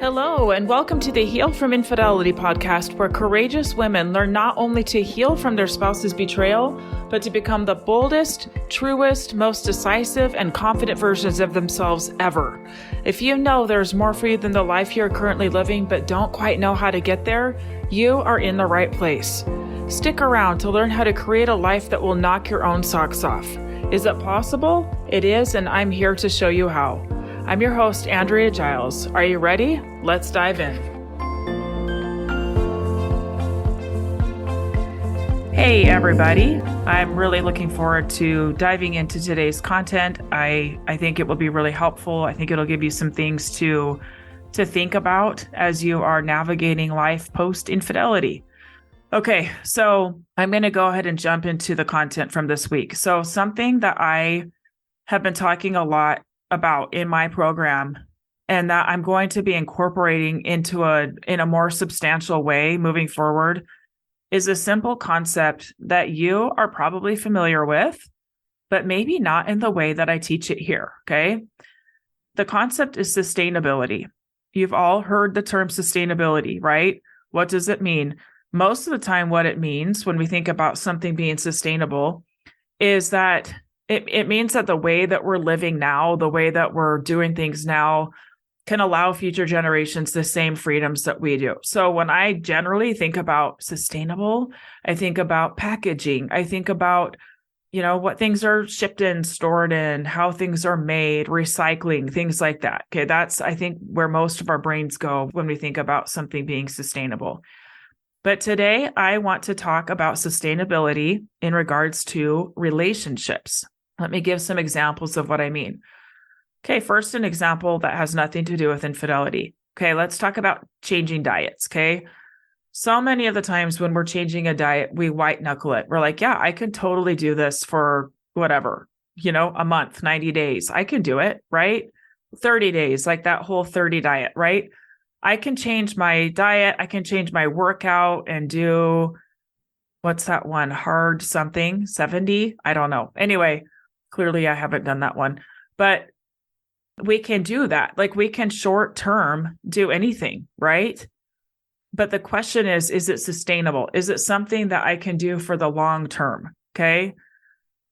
Hello, and welcome to the Heal from Infidelity podcast, where courageous women learn not only to heal from their spouse's betrayal, but to become the boldest, truest, most decisive, and confident versions of themselves ever. If you know there's more for you than the life you're currently living, but don't quite know how to get there, you are in the right place. Stick around to learn how to create a life that will knock your own socks off. Is it possible? It is, and I'm here to show you how. I'm your host, Andrea Giles. Are you ready? Let's dive in. Hey, everybody. I'm really looking forward to diving into today's content. I think it will be really helpful. I think it'll give you some things to think about as you are navigating life post-infidelity. Okay, so I'm going to go ahead and jump into the content from this week. So something that I have been talking a lot about in my program, and that I'm going to be incorporating in a more substantial way moving forward, is a simple concept that you are probably familiar with, but maybe not in the way that I teach it here, okay? The concept is sustainability. You've all heard the term sustainability, right? What does it mean? Most of the time, what it means when we think about something being sustainable is that it means that the way that we're living now, the way that we're doing things now, can allow future generations the same freedoms that we do. So when I generally think about sustainable, I think about packaging. I think about, what things are shipped in, stored in, how things are made, recycling, things like that. Okay, that's, I think, where most of our brains go when we think about something being sustainable. But today I want to talk about sustainability in regards to relationships. Let me give some examples of what I mean. Okay, first, an example that has nothing to do with infidelity. Okay, let's talk about changing diets, okay? So many of the times when we're changing a diet, we white-knuckle it. We're like, yeah, I can totally do this for whatever, a month, 90 days. I can do it, right? 30 days, like that whole 30 diet, right? I can change my diet. I can change my workout and do, what's that one? Hard something, 70? I don't know. Anyway, clearly I haven't done that one, but we can do that. Like we can short term do anything, right? But the question is it sustainable? Is it something that I can do for the long term? Okay.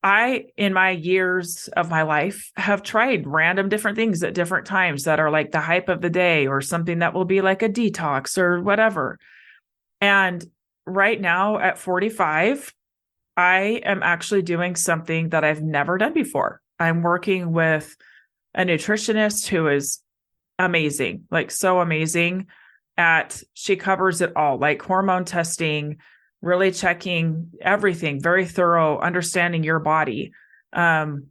I, in my years of my life, have tried random different things at different times that are like the hype of the day or something that will be like a detox or whatever. And right now at 45, I am actually doing something that I've never done before. I'm working with a nutritionist who is amazing, like so amazing she covers it all, like hormone testing, really checking everything, very thorough, understanding your body,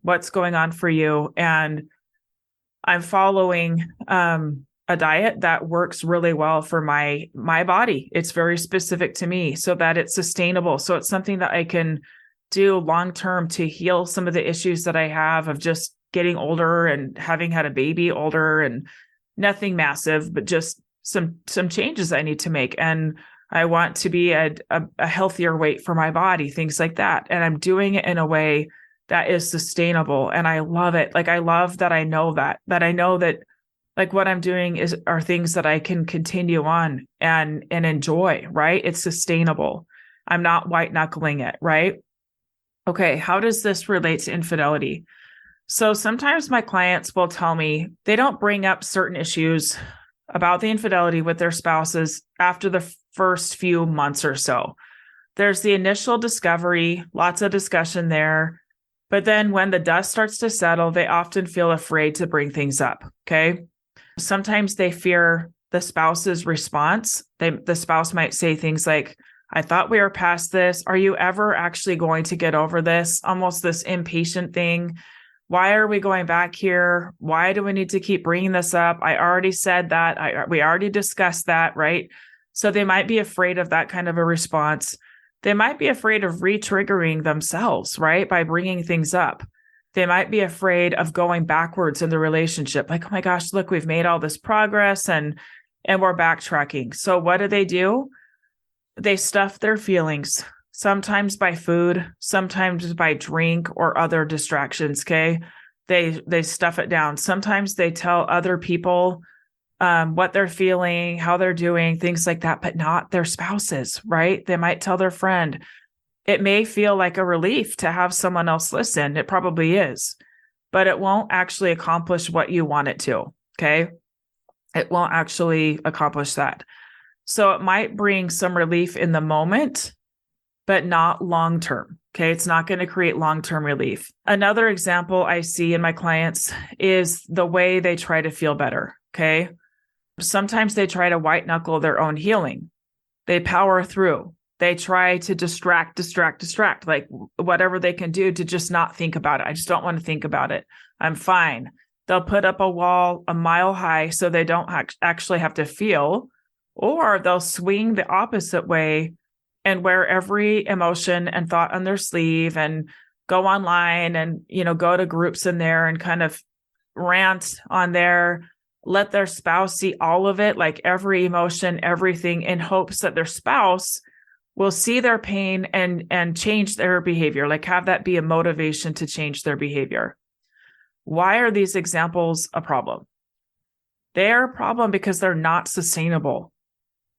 what's going on for you. And I'm following a diet that works really well for my body. It's very specific to me so that it's sustainable. So it's something that I can do long-term to heal some of the issues that I have of just getting older and having had a baby older, and nothing massive, but just some changes I need to make. And I want to be at a healthier weight for my body, things like that. And I'm doing it in a way that is sustainable. And I love it. Like, I love that I know that I know that like what I'm doing are things that I can continue on and enjoy, right? It's sustainable. I'm not white knuckling it, right? Okay. How does this relate to infidelity? So sometimes my clients will tell me they don't bring up certain issues about the infidelity with their spouses after the first few months or so. There's the initial discovery, lots of discussion there. But then when the dust starts to settle, they often feel afraid to bring things up. Okay. Sometimes they fear the spouse's response. The spouse might say things like, I thought we were past this. Are you ever actually going to get over this? Almost this impatient thing. Why are we going back here? Why do we need to keep bringing this up? I already said that. We already discussed that, right? So they might be afraid of that kind of a response. They might be afraid of re-triggering themselves, right? By bringing things up. They might be afraid of going backwards in the relationship. Like, oh my gosh, look, we've made all this progress and we're backtracking. So what do? They stuff their feelings. Sometimes by food, sometimes by drink or other distractions, okay? They stuff it down. Sometimes they tell other people what they're feeling, how they're doing, things like that, but not their spouses, right? They might tell their friend. It may feel like a relief to have someone else listen. It probably is, but it won't actually accomplish what you want it to. Okay. It won't actually accomplish that. So it might bring some relief in the moment, but not long-term. Okay. It's not going to create long-term relief. Another example I see in my clients is the way they try to feel better. Okay. Sometimes they try to white knuckle their own healing. They power through. They try to distract, like whatever they can do to just not think about it. I just don't want to think about it. I'm fine. They'll put up a wall a mile high so they don't actually have to feel, or they'll swing the opposite way and wear every emotion and thought on their sleeve and go online and, go to groups in there and kind of rant on there, let their spouse see all of it, like every emotion, everything, in hopes that their spouse will see their pain and change their behavior, like have that be a motivation to change their behavior. Why are these examples a problem? They're a problem because they're not sustainable.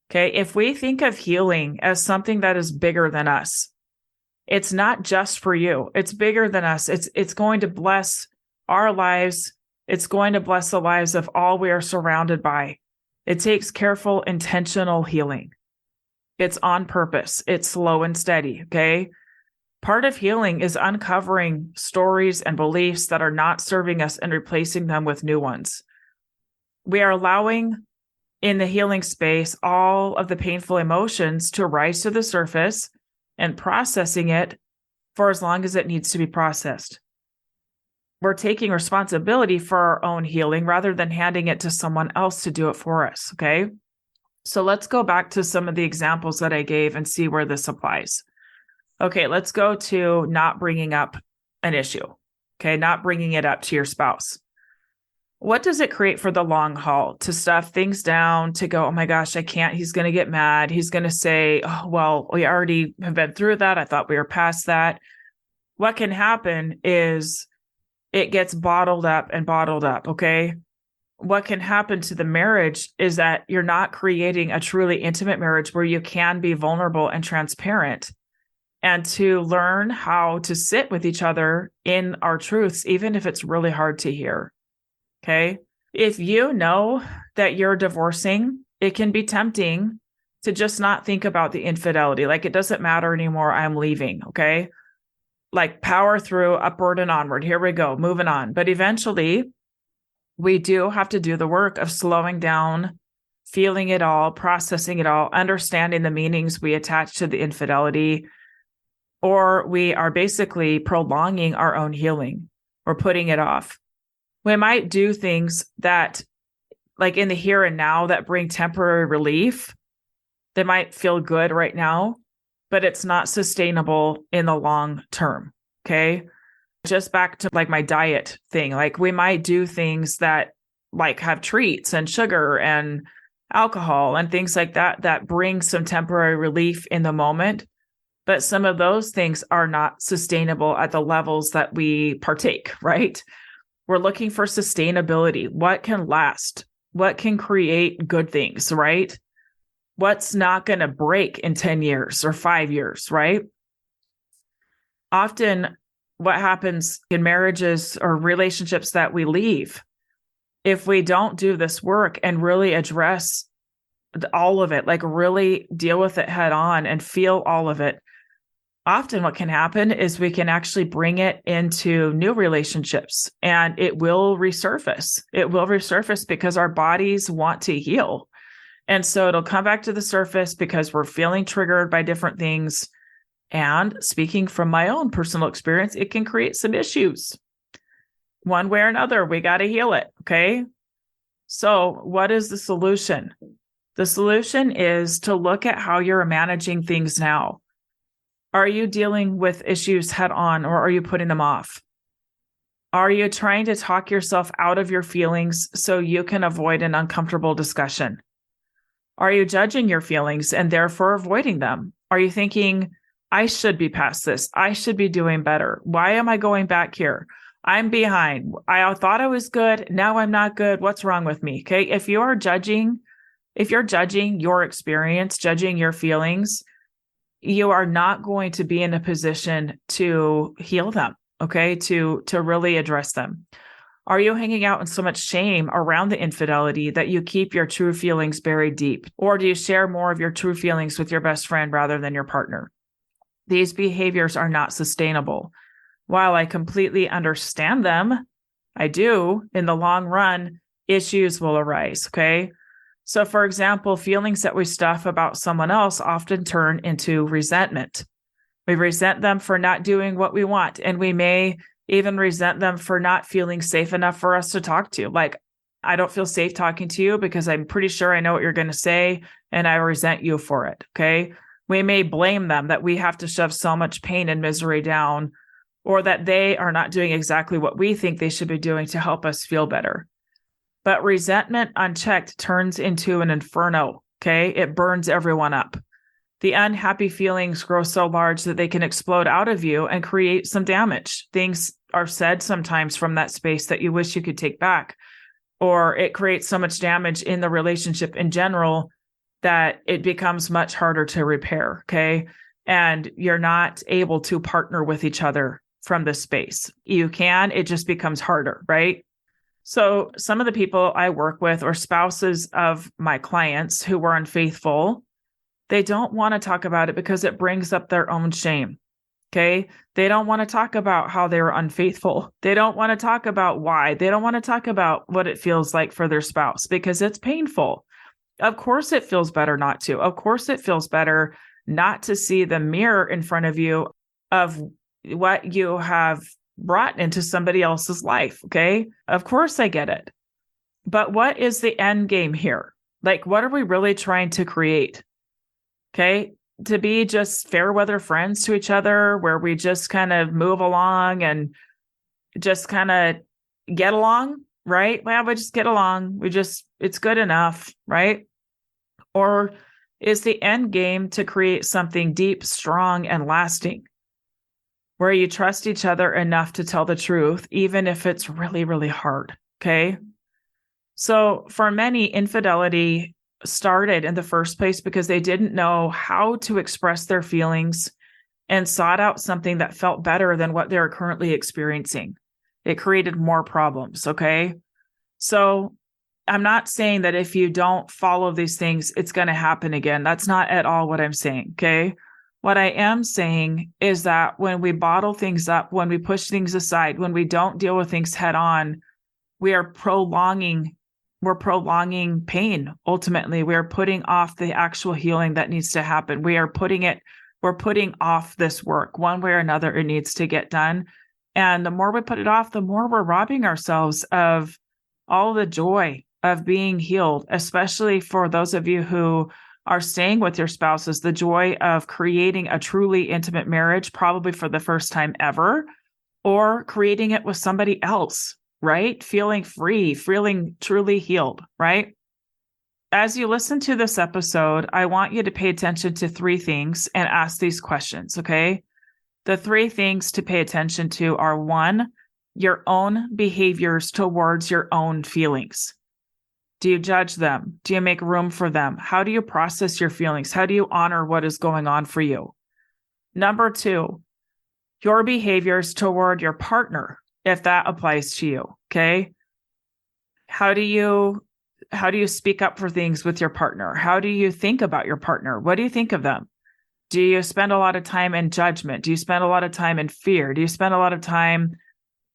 Okay. If we think of healing as something that is bigger than us, it's not just for you. It's bigger than us. It's going to bless our lives. It's going to bless the lives of all we are surrounded by. It takes careful, intentional healing. It's on purpose. It's slow and steady. Okay. Part of healing is uncovering stories and beliefs that are not serving us and replacing them with new ones. We are allowing in the healing space all of the painful emotions to rise to the surface and processing it for as long as it needs to be processed. We're taking responsibility for our own healing rather than handing it to someone else to do it for us. Okay. So let's go back to some of the examples that I gave and see where this applies. Okay, let's go to not bringing up an issue. Okay, not bringing it up to your spouse. What does it create for the long haul? To stuff things down, to go, oh my gosh, I can't. He's going to get mad. He's going to say, oh, well, we already have been through that. I thought we were past that. What can happen is it gets bottled up. Okay. What can happen to the marriage is that you're not creating a truly intimate marriage where you can be vulnerable and transparent and to learn how to sit with each other in our truths, even if it's really hard to hear. Okay. If you know that you're divorcing, it can be tempting to just not think about the infidelity. Like, it doesn't matter anymore. I'm leaving. Okay. Like, power through, upward and onward. Here we go, moving on. But eventually, we do have to do the work of slowing down, feeling it all, processing it all, understanding the meanings we attach to the infidelity, or we are basically prolonging our own healing or putting it off. We might do things that, like in the here and now, that bring temporary relief. They might feel good right now, but it's not sustainable in the long term. Okay. Just back to like my diet thing, like we might do things that like have treats and sugar and alcohol and things like that, that bring some temporary relief in the moment. But some of those things are not sustainable at the levels that we partake, right? We're looking for sustainability. What can last? What can create good things, right? What's not going to break in 10 years or 5 years, right? Often what happens in marriages or relationships that we leave, if we don't do this work and really address all of it, like really deal with it head on and feel all of it, often what can happen is we can actually bring it into new relationships and it will resurface. It will resurface because our bodies want to heal. And so it'll come back to the surface because we're feeling triggered by different things. And speaking from my own personal experience, it can create some issues. One way or another, we got to heal it. Okay. So what is the solution? The solution is to look at how you're managing things now. Are you dealing with issues head on, or are you putting them off? Are you trying to talk yourself out of your feelings so you can avoid an uncomfortable discussion? Are you judging your feelings and therefore avoiding them? Are you thinking, I should be past this. I should be doing better. Why am I going back here? I'm behind. I thought I was good. Now I'm not good. What's wrong with me? Okay. If you're judging your experience, judging your feelings, you are not going to be in a position to heal them. Okay. To really address them. Are you hanging out in so much shame around the infidelity that you keep your true feelings buried deep? Or do you share more of your true feelings with your best friend rather than your partner? These behaviors are not sustainable. While I completely understand them, I do, in the long run, issues will arise, okay? So for example, feelings that we stuff about someone else often turn into resentment. We resent them for not doing what we want, and we may even resent them for not feeling safe enough for us to talk to. Like, I don't feel safe talking to you because I'm pretty sure I know what you're going to say, and I resent you for it, okay? We may blame them that we have to shove so much pain and misery down, or that they are not doing exactly what we think they should be doing to help us feel better. But resentment unchecked turns into an inferno, okay? It burns everyone up. The unhappy feelings grow so large that they can explode out of you and create some damage. Things are said sometimes from that space that you wish you could take back, or it creates so much damage in the relationship in general that it becomes much harder to repair, okay? And you're not able to partner with each other from this space. You can, it just becomes harder, right? So some of the people I work with or spouses of my clients who were unfaithful, they don't want to talk about it because it brings up their own shame. Okay. They don't want to talk about how they were unfaithful. They don't want to talk about why. They don't want to talk about what it feels like for their spouse because it's painful. Of course, it feels better not to. Of course, it feels better not to see the mirror in front of you of what you have brought into somebody else's life. Okay. Of course, I get it. But what is the end game here? Like, what are we really trying to create? Okay. To be just fair weather friends to each other, where we just kind of move along and just kind of get along, right? Well, we just get along. It's good enough, right? Or is the end game to create something deep, strong, and lasting, where you trust each other enough to tell the truth, even if it's really, really hard, okay? So for many, infidelity started in the first place because they didn't know how to express their feelings and sought out something that felt better than what they're currently experiencing. It created more problems, okay? So I'm not saying that if you don't follow these things, it's going to happen again. That's not at all what I'm saying, okay? What I am saying is that when we bottle things up, when we push things aside, when we don't deal with things head on, we're prolonging pain. Ultimately, we're putting off the actual healing that needs to happen. We're putting off this work. One way or another, it needs to get done. And the more we put it off, the more we're robbing ourselves of all the joy of being healed, especially for those of you who are staying with your spouses, the joy of creating a truly intimate marriage, probably for the first time ever, or creating it with somebody else, right? Feeling free, feeling truly healed, right? As you listen to this episode, I want you to pay attention to three things and ask these questions, okay? The three things to pay attention to are: one, your own behaviors towards your own feelings. Do you judge them? Do you make room for them? How do you process your feelings? How do you honor what is going on for you? Number two, your behaviors toward your partner, if that applies to you, okay? How do you speak up for things with your partner? How do you think about your partner? What do you think of them? Do you spend a lot of time in judgment? Do you spend a lot of time in fear? Do you spend a lot of time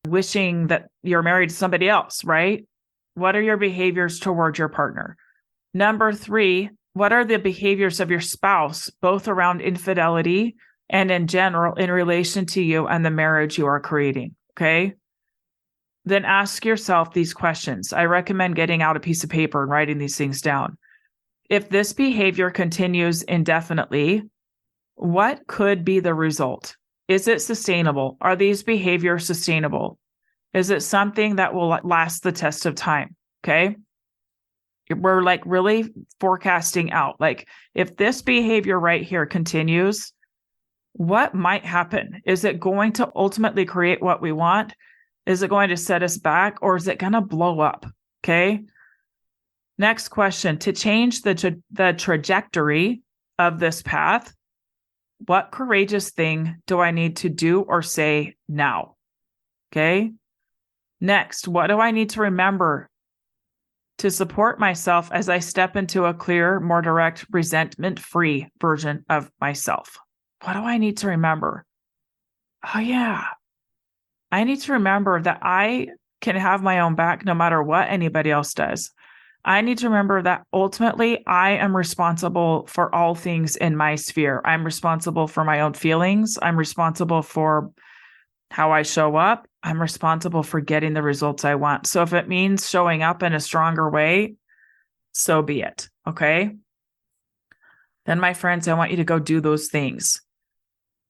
wishing that you're married to somebody else, right? What are your behaviors toward your partner? Number three, what are the behaviors of your spouse, both around infidelity and in general in relation to you and the marriage you are creating? Okay. Then ask yourself these questions. I recommend getting out a piece of paper and writing these things down. If this behavior continues indefinitely, what could be the result? Is it sustainable? Are these behaviors sustainable? Is it something that will last the test of time? Okay. We're like really forecasting out. Like, if this behavior right here continues, what might happen? Is it going to ultimately create what we want? Is it going to set us back, or is it going to blow up? Okay. Next question. To change the trajectory of this path, what courageous thing do I need to do or say now? Okay. Next, what do I need to remember to support myself as I step into a clear, more direct, resentment-free version of myself? What do I need to remember? Oh, yeah. I need to remember that I can have my own back no matter what anybody else does. I need to remember that ultimately I am responsible for all things in my sphere. I'm responsible for my own feelings. I'm responsible for how I show up. I'm responsible for getting the results I want. So if it means showing up in a stronger way, so be it. Okay. Then, my friends, I want you to go do those things.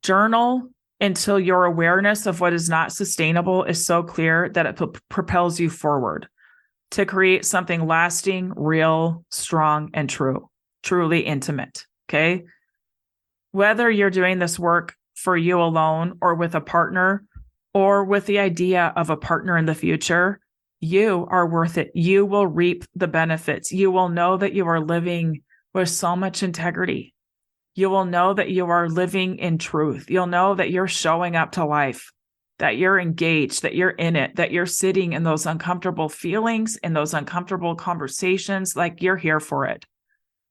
Journal until your awareness of what is not sustainable is so clear that it propels you forward to create something lasting, real, strong, and true, truly intimate. Okay. Whether you're doing this work for you alone or with a partner or with the idea of a partner in the future, you are worth it. You will reap the benefits. You will know that you are living with so much integrity. You will know that you are living in truth. You'll know that you're showing up to life, that you're engaged, that you're in it, that you're sitting in those uncomfortable feelings, in those uncomfortable conversations, like you're here for it.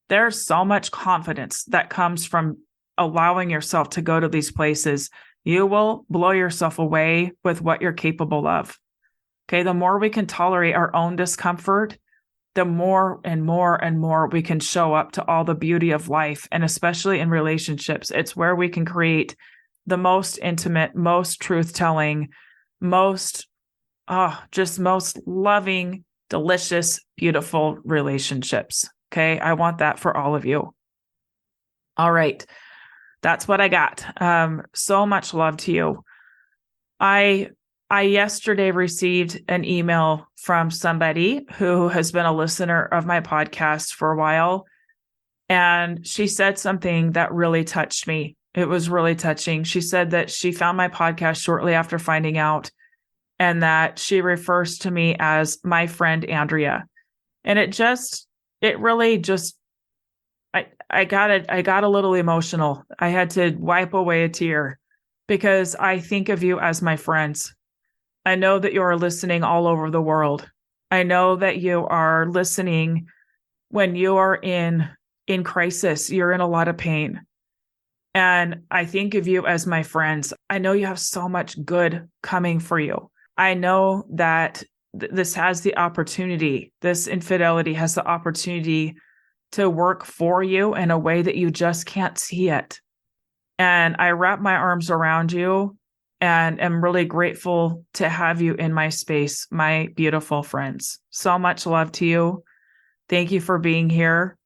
There's so much confidence that comes from allowing yourself to go to these places. You will blow yourself away with what you're capable of. Okay, the more we can tolerate our own discomfort, the more and more and more we can show up to all the beauty of life, and especially in relationships. It's where we can create the most intimate, most truth-telling, most loving, delicious, beautiful relationships. Okay, I want that for all of you. All right, that's what I got. So much love to you. I yesterday received an email from somebody who has been a listener of my podcast for a while, and she said something that really touched me. It was really touching. She said that she found my podcast shortly after finding out, and that she refers to me as my friend Andrea. And I got a little emotional. I had to wipe away a tear because I think of you as my friends. I know that you are listening all over the world. I know that you are listening when you are in crisis. You're in a lot of pain. And I think of you as my friends. I know you have so much good coming for you. I know that this infidelity has the opportunity to work for you in a way that you just can't see it. And I wrap my arms around you and am really grateful to have you in my space, my beautiful friends. So much love to you. Thank you for being here,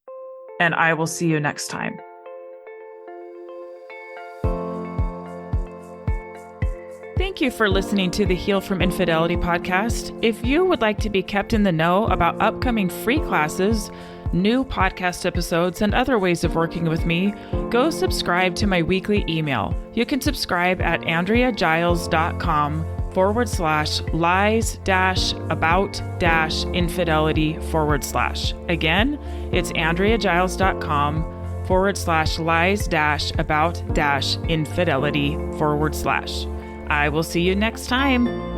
and I will see you next time. Thank you for listening to the Heal from Infidelity podcast. If you would like to be kept in the know about upcoming free classes, new podcast episodes, and other ways of working with me, go subscribe to my weekly email. You can subscribe at AndreaGiles.com/lies-about-infidelity/. Again, it's AndreaGiles.com/lies-about-infidelity/. I will see you next time.